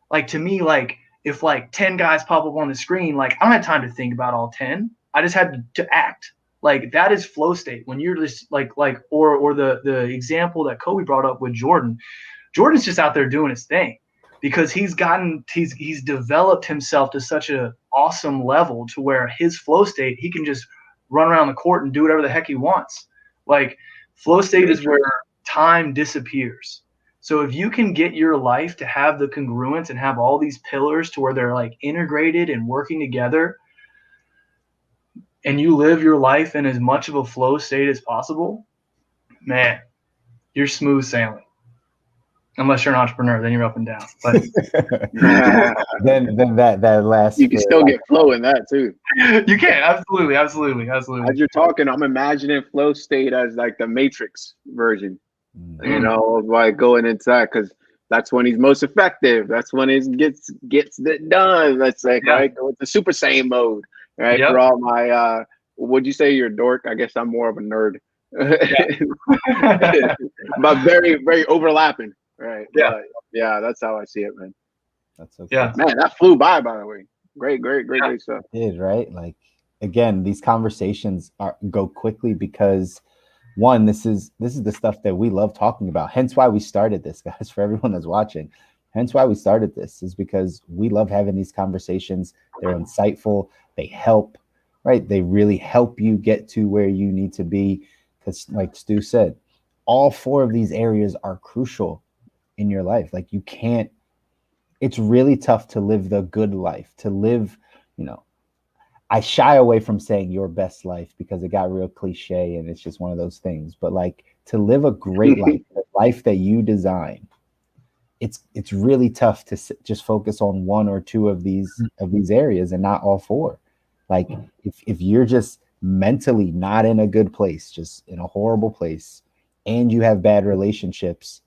Like, to me, like, if like 10 guys pop up on the screen, like, I don't have time to think about all 10. I just had to act. Like, that is flow state. When you're just like or the example that Kobe brought up with Jordan. Jordan's just out there doing his thing because he's developed himself to such an awesome level to where his flow state, he can just run around the court and do whatever the heck he wants. Like, flow state is where time disappears. So if you can get your life to have the congruence and have all these pillars to where they're like integrated and working together, and you live your life in as much of a flow state as possible, man, you're smooth sailing. Unless you're an entrepreneur, then you're up and down. But then that last, you can still get flow in that too. You can, absolutely. As you're talking, I'm imagining flow state as like the Matrix version. You know, like going into that, because that's when he's most effective. That's when he gets it done. Let's say, right, go into Super Saiyan mode, right? Yep. For all my, would you say you're a dork? I guess I'm more of a nerd, but very, very overlapping, right? Yeah, yeah, that's how I see it, man. That's okay. Yeah, man, that flew by the way. Great stuff. It did, right? Like, again, these conversations go quickly because, one, this is the stuff that we love talking about. Hence why we started this, guys, for everyone that's watching. Hence why we started this is because we love having these conversations. They're insightful. They help, right? They really help you get to where you need to be. Because like Stu said, all 4 of these areas are crucial in your life. Like, you can't, it's really tough to live the good life, to live, you know, I shy away from saying your best life because it got real cliche and it's just one of those things. But like, to live a great life, the life that you design, it's really tough to just focus on 1 or 2 of these areas and not all 4. Like, if you're just mentally not in a good place, just in a horrible place, and you have bad relationships,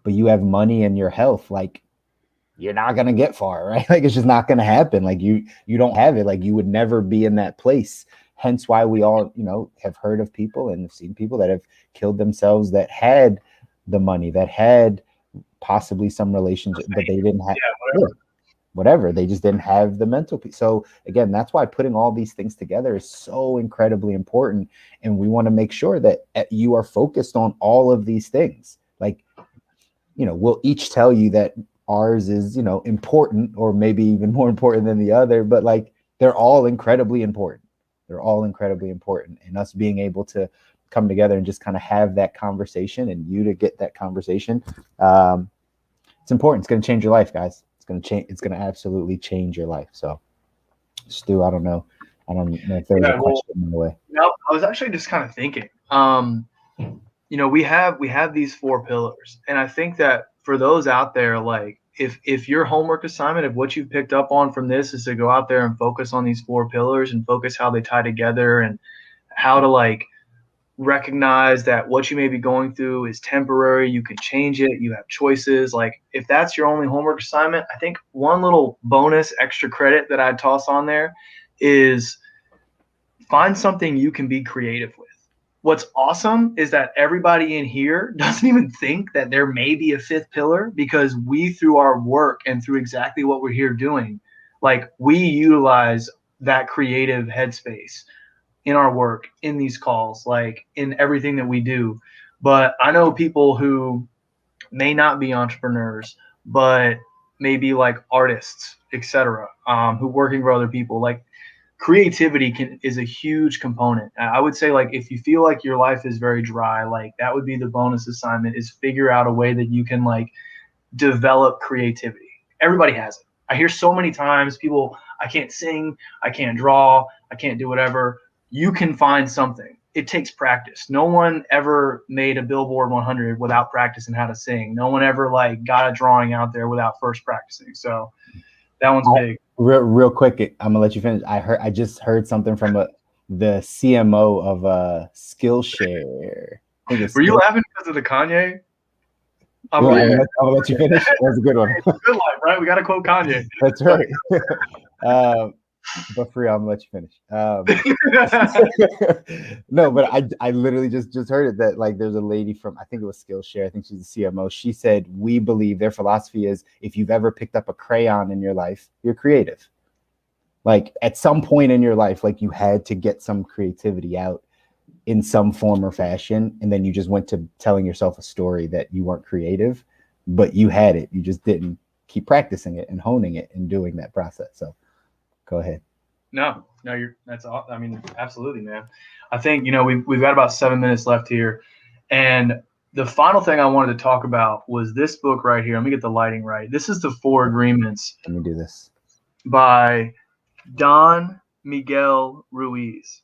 but you have money and your health, like, you're not going to get far, right? Like, it's just not going to happen. Like, you don't have it. Like, you would never be in that place. hence why we all, have heard of people and have seen people that have killed themselves that had the money, that had possibly some relationship, but they didn't have whatever. They just didn't have the mental piece. So again, that's why putting all these things together is so incredibly important. And we want to make sure that you are focused on all of these things. Like, we'll each tell you that ours is, important, or maybe even more important than the other, but like, they're all incredibly important. They're all incredibly important. And us being able to come together and just kind of have that conversation, and you to get that conversation, it's important. It's going to change your life, guys. It's going to absolutely change your life. So, Stu, I don't know if there was a question in the way. No, I was actually just kind of thinking, we have these 4 pillars, and I think that for those out there, like if your homework assignment, if what you've picked up on from this is to go out there and focus on these 4 pillars and focus how they tie together and how to like recognize that what you may be going through is temporary, you can change it, you have choices. Like if that's your only homework assignment, I think one little bonus extra credit that I'd toss on there is find something you can be creative with. What's awesome is that everybody in here doesn't even think that there may be a 5th pillar, because we, through our work and through exactly what we're here doing, like we utilize that creative headspace in our work, in these calls, like in everything that we do. But I know people who may not be entrepreneurs, but maybe like artists, etc., who working for other people. Like creativity is a huge component. I would say, like, if you feel like your life is very dry, like that would be the bonus assignment, is figure out a way that you can like develop creativity. Everybody has it. I hear so many times people, I can't sing, I can't draw, I can't do whatever. You can find something. It takes practice. No one ever made a Billboard 100 without practicing how to sing. No one ever like got a drawing out there without first practicing. So that one's big. Real quick, I'm gonna let you finish. I just heard something from the CMO of Skillshare. Were you laughing because of the Kanye? I'm gonna let you finish. That's a good one. It's a good life, right? We got to quote Kanye. That's right. But for real, I'm gonna let you finish. No, but I literally just heard it, that like there's a lady from, I think it was Skillshare, I think she's the CMO. She said, we believe their philosophy is, if you've ever picked up a crayon in your life, you're creative. Like at some point in your life, like you had to get some creativity out in some form or fashion, and then you just went to telling yourself a story that you weren't creative, but you had it. You just didn't keep practicing it and honing it and doing that process. So go ahead. No, that's all. I mean, absolutely, man. I think, we've got about 7 minutes left here. And the final thing I wanted to talk about was this book right here. Let me get the lighting right. This is the 4 Agreements. Let me do this. By Don Miguel Ruiz.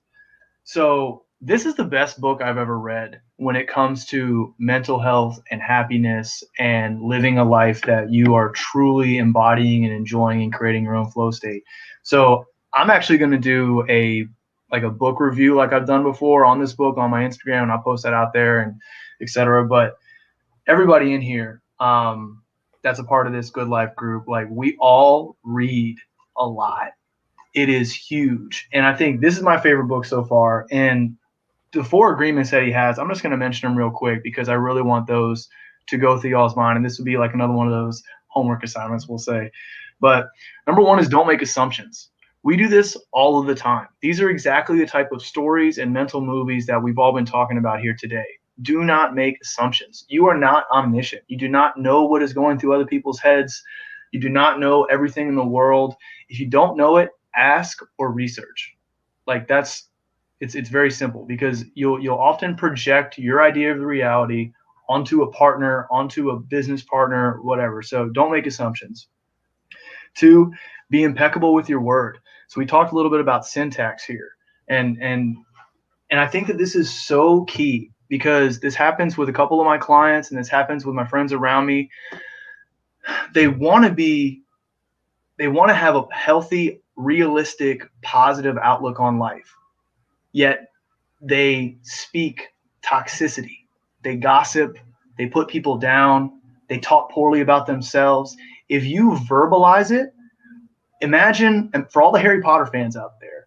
So this is the best book I've ever read when it comes to mental health and happiness and living a life that you are truly embodying and enjoying and creating your own flow state. So I'm actually going to do a book review like I've done before on this book on my Instagram, and I'll post that out there and etc. But everybody in here that's a part of this Good Life group, like we all read a lot. It is huge. And I think this is my favorite book so far. And the 4 agreements that he has, I'm just going to mention them real quick because I really want those to go through y'all's mind. And this would be like another one of those homework assignments, we'll say. But number 1 is don't make assumptions. We do this all of the time. These are exactly the type of stories and mental movies that we've all been talking about here today. Do not make assumptions. You are not omniscient. You do not know what is going through other people's heads. You do not know everything in the world. If you don't know it, ask or research. Like it's very simple, because you'll often project your idea of the reality onto a partner, onto a business partner, whatever. So don't make assumptions. 2, be impeccable with your word. So we talked a little bit about syntax here. And I think that this is so key, because this happens with a couple of my clients and this happens with my friends around me. They want to have a healthy, realistic, positive outlook on life. Yet they speak toxicity. They gossip. They put people down. They talk poorly about themselves. If you verbalize it, imagine, and for all the Harry Potter fans out there,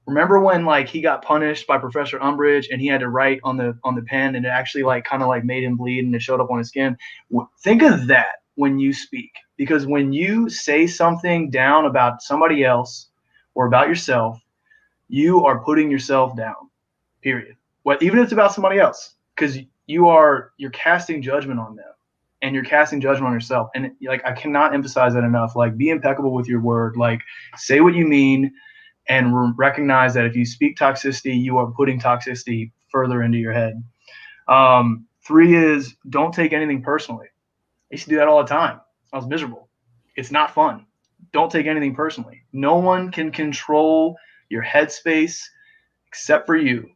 remember when like he got punished by Professor Umbridge and he had to write on the pen and it actually like kind of like made him bleed and it showed up on his skin? Think of that when you speak, because when you say something down about somebody else or about yourself, you are putting yourself down, period. What, even if it's about somebody else, because you're casting judgment on them and you're casting judgment on yourself. And like, I cannot emphasize that enough. Like, be impeccable with your word, like say what you mean, and recognize that if you speak toxicity, you are putting toxicity further into your head. 3 is don't take anything personally. I used to do that all the time. I was miserable. It's not fun. Don't take anything personally. No one can control your headspace except for you,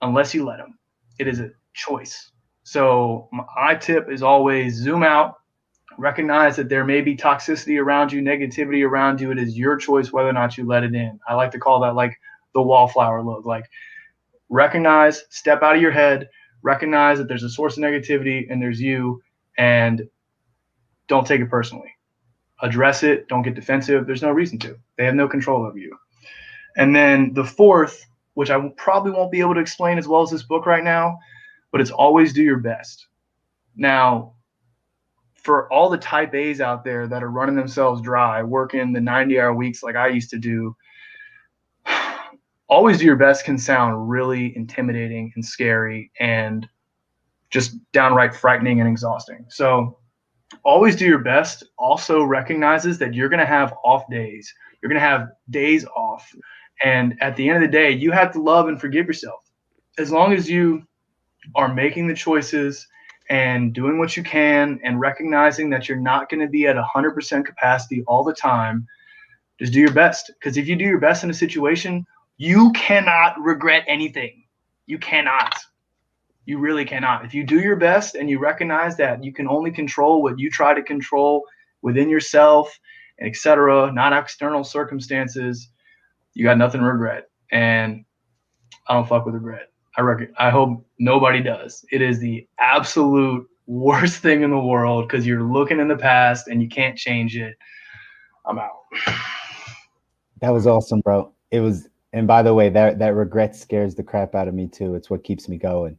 unless you let them. It is a choice. So my tip is always zoom out, recognize that there may be toxicity around you, negativity around you. It is your choice whether or not you let it in. I like to call that like the wallflower look. Like, recognize, step out of your head, recognize that there's a source of negativity and there's you, and don't take it personally. Address it. Don't get defensive. There's no reason to. They have no control over you. And then the 4th, which I probably won't be able to explain as well as this book right now, but it's always do your best. Now, for all the type A's out there that are running themselves dry, working the 90-hour weeks like I used to do, always do your best can sound really intimidating and scary and just downright frightening and exhausting. So always do your best also recognizes that you're going to have off days. You're going to have days off. And at the end of the day, you have to love and forgive yourself. As long as you are making the choices and doing what you can and recognizing that you're not going to be at 100% capacity all the time, just do your best. Because if you do your best in a situation, you cannot regret anything. You cannot. You really cannot. If you do your best and you recognize that you can only control what you try to control within yourself, et cetera, not external circumstances, you got nothing to regret. And I don't fuck with regret. I hope nobody does. It is the absolute worst thing in the world because you're looking in the past and you can't change it. I'm out. That was awesome, bro. It was, and by the way, that regret scares the crap out of me too. It's what keeps me going,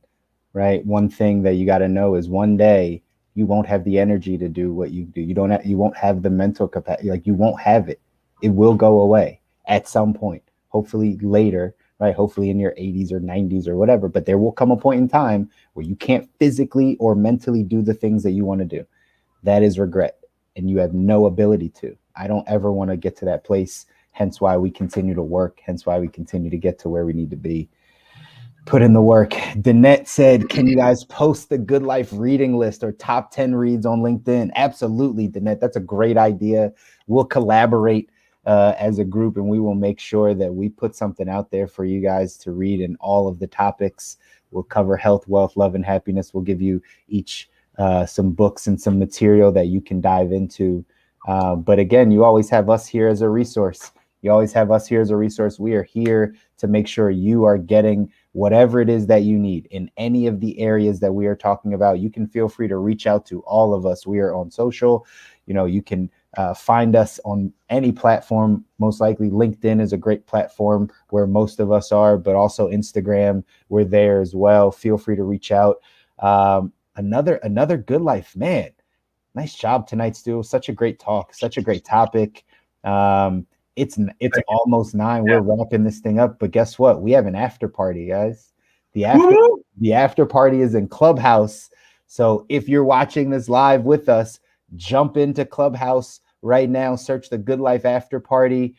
right? One thing that you got to know is one day you won't have the energy to do what you do. You won't have the mental capacity. Like, you won't have it. It will go away at some point, hopefully later, right? Hopefully in your 80s or 90s or whatever, but there will come a point in time where you can't physically or mentally do the things that you want to do. That is regret, and you have no ability to. I don't ever want to get to that place, hence why we continue to work, hence why we continue to get to where we need to be. Put in the work. Danette said, can you guys post the Good Life reading list or top 10 reads on LinkedIn? Absolutely, Danette. That's a great idea. We'll collaborate as a group, and we will make sure that we put something out there for you guys to read in all of the topics. We'll cover health, wealth, love, and happiness. We'll give you each some books and some material that you can dive into. But again, you always have us here as a resource. You always have us here as a resource. We are here to make sure you are getting whatever it is that you need in any of the areas that we are talking about. You can feel free to reach out to all of us. We are on social. You can find us on any platform. Most likely LinkedIn is a great platform where most of us are, but also Instagram, we're there as well. Feel free to reach out. Another Good Life, man. Nice job tonight, Stu. Such a great talk, such a great topic. It's almost 9. We're wrapping this thing up, but guess what? We have an after party, guys. The after party is in Clubhouse. So if you're watching this live with us, jump into Clubhouse right now. Search the Good Life After Party.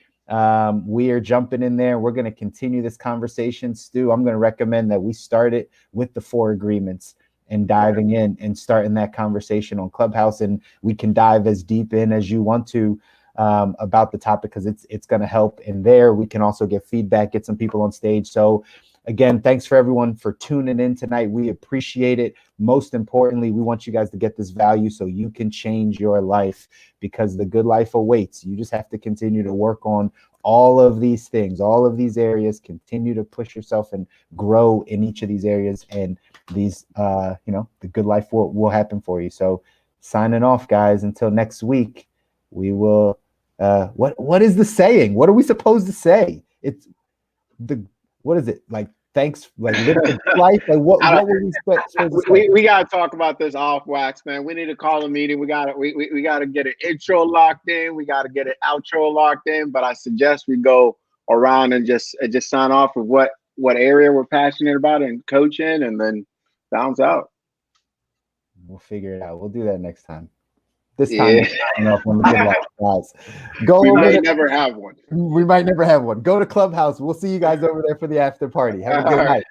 We are jumping in there. We're going to continue this conversation. Stu, I'm going to recommend that we start it with the 4 agreements and diving in and starting that conversation on Clubhouse. And we can dive as deep in as you want to about the topic, because it's going to help in there. We can also get feedback, get some people on stage. So again, thanks for everyone for tuning in tonight. We appreciate it. Most importantly, we want you guys to get this value so you can change your life, because the good life awaits. You just have to continue to work on all of these things, all of these areas, continue to push yourself and grow in each of these areas. And these, the good life will happen for you. So signing off, guys, until next week, we will, what is the saying? What are we supposed to say? what is it like? Thanks, like living life. Like what were we supposed to say? We gotta talk about this off wax, man. We need to call a meeting. We gotta get an intro locked in. We gotta get an outro locked in. But I suggest we go around and just sign off with what area we're passionate about and coaching, and then bounce out. We'll figure it out. We'll do that next time. This time, on the Good Life, guys. We might never have one. We might never have one. Go to Clubhouse. We'll see you guys over there for the after party. Have a good night.